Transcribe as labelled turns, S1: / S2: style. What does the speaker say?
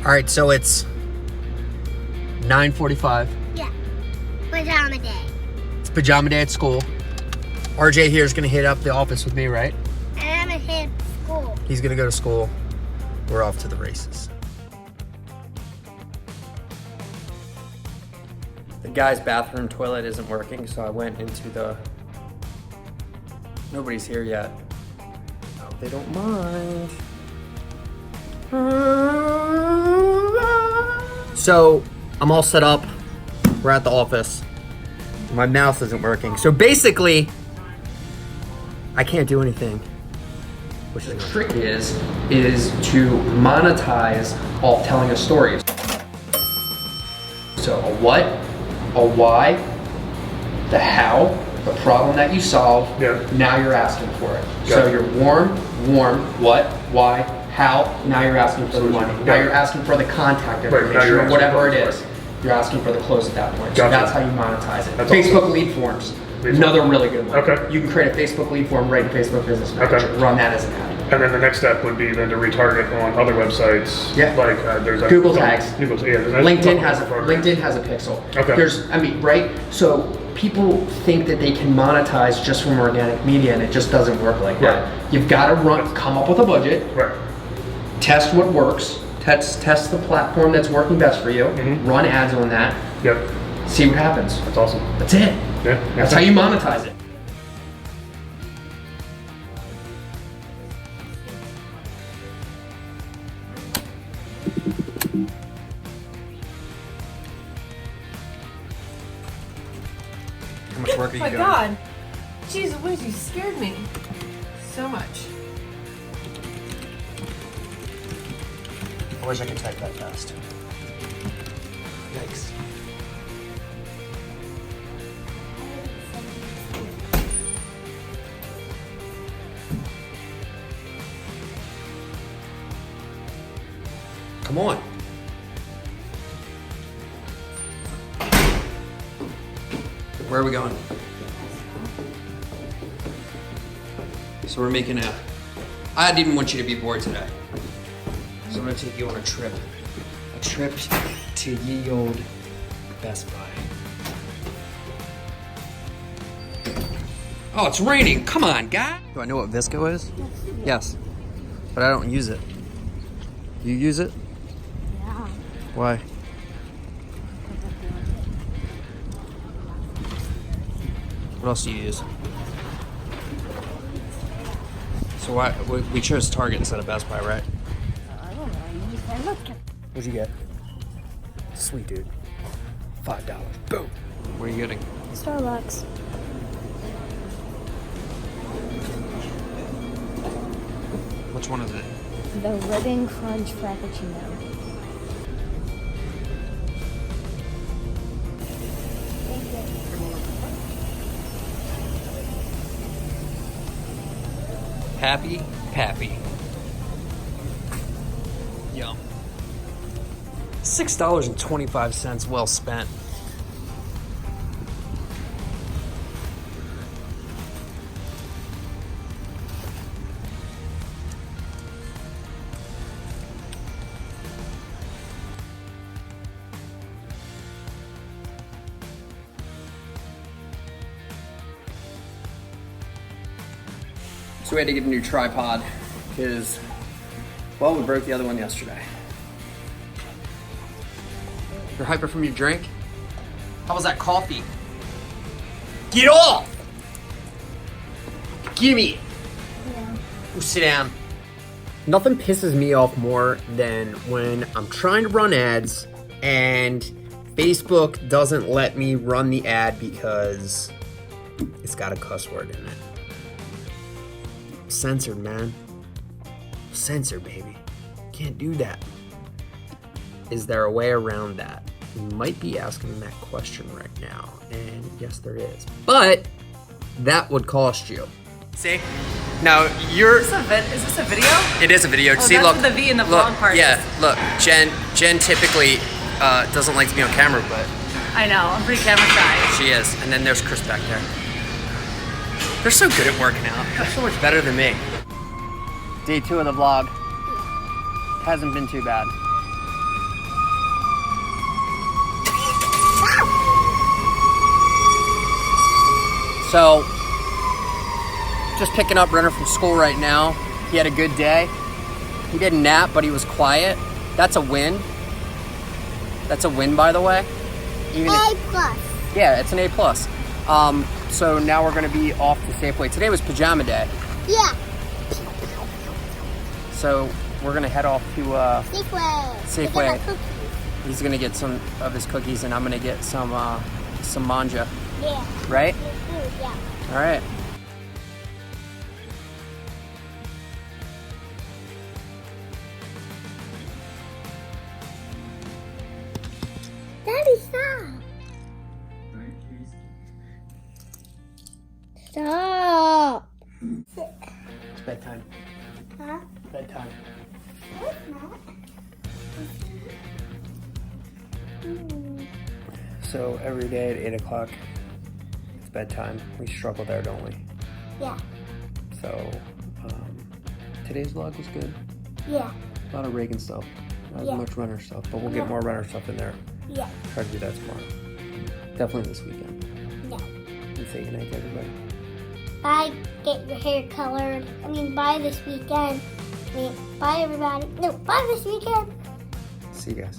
S1: All right, so it's 9:45.
S2: Yeah. Pajama day.
S1: It's pajama day at school. RJ here is gonna hit up the office with me, right?
S2: And I'm gonna hit school.
S1: He's gonna go to school. We're off to the races. The guy's bathroom toilet isn't working, so I went into the... Nobody's here yet. I hope they don't mind. So, I'm all set up. We're at the office. My mouse isn't working. So basically, I can't do anything. Which the trick is to monetize off telling us stories. So a what, a why, the how, the problem that you solve, now you're asking for it. So you're warm, what, why, how, now you're asking for the money. Now you're asking for the contact information or whatever it is. You're asking for the close at that point. So that's how you monetize it. Facebook lead forms, another really good one.
S3: Okay.
S1: You can create a Facebook lead form right in Facebook Business Manager. Run that as an ad.
S3: And then the next step would be then to retarget on other websites.
S1: Yeah.
S3: Like there's a
S1: Google tags.
S3: Google,
S1: LinkedIn has a pixel.
S3: Okay.
S1: Right? So people think that they can monetize just from organic media, and it just doesn't work like that. You've got to come up with a budget.
S3: Right.
S1: Test what works. Test the platform that's working best for you. Run ads on that.
S3: Yep.
S1: See what happens.
S3: That's awesome.
S1: That's it.
S3: Yeah.
S1: That's how you monetize it. How much work are you doing?
S4: Oh my God. Jeez, Louise, you scared me so much.
S1: I wish I could type that fast. Yikes. Come on. Where are we going? So we're making I didn't want you to be bored today. So I'm gonna take you on a trip to ye old Best Buy. Oh, it's raining. Come on, guy. Do I know what Visco is? Yes. But I don't use it. You use it?
S2: Yeah.
S1: Why? What else do you use? So why we chose Target instead of Best Buy, right?
S2: I don't know. You just said, look.
S1: What'd you get? Sweet dude. $5. Boom. What are you getting?
S2: Starbucks.
S1: Which one is it?
S2: The Ribbon Crunch Frappuccino.
S1: Happy Pappy. Yum. $6.25 well spent. So we had to get a new tripod because, well, we broke the other one yesterday. You're hyper from your drink? How was that coffee? Get off! Gimme it!
S2: Yeah.
S1: Go sit down. Nothing pisses me off more than when I'm trying to run ads and Facebook doesn't let me run the ad because it's got a cuss word in it. Censored, man. Censored, baby. Can't do that. Is there a way around that? You might be asking that question right now, and yes, there is. But that would cost you. See? Now you're.
S4: Is this a video?
S1: It is a video.
S4: Oh,
S1: See,
S4: that's
S1: look.
S4: what the V in the
S1: look,
S4: vlog part
S1: Yeah,
S4: is.
S1: look. Jen typically doesn't like to be on camera, but
S4: I know, I'm pretty camera shy.
S1: she is. And then there's Chris back there. They're so good at working out. They're so much better than me. Day 2 of the vlog. Hasn't been too bad.
S5: So, just picking up Renner from school right now. He had a good day. He didn't nap, but he was quiet. That's a win. That's a win, by the way. Even
S2: A
S5: if,
S2: plus.
S5: yeah, it's an A+. So now we're gonna be off to Safeway. Today was pajama day.
S2: Yeah.
S5: So we're gonna head off to
S2: Safeway.
S5: Safeway.
S2: Get my cookies.
S5: He's gonna get some of his cookies, and I'm gonna get some manja.
S2: Yeah.
S5: Right?
S2: Yeah.
S5: All right.
S2: Daddy, stop. Stop.
S5: It's bedtime.
S2: Huh?
S5: Bedtime.
S2: No, it's not.
S5: So every day at 8 o'clock, it's bedtime. We struggle there, don't we?
S2: Yeah.
S5: So today's vlog was good.
S2: Yeah.
S5: A lot of Reagan stuff. Not
S2: Yeah.
S5: as much Renner stuff, but we'll get more Renner stuff in there.
S2: Yeah.
S5: Try to do that tomorrow. Definitely this weekend.
S2: Yeah.
S5: And say goodnight to everybody.
S2: Bye. Get your hair colored. Bye this weekend. Bye everybody. No, bye this weekend.
S5: See you guys.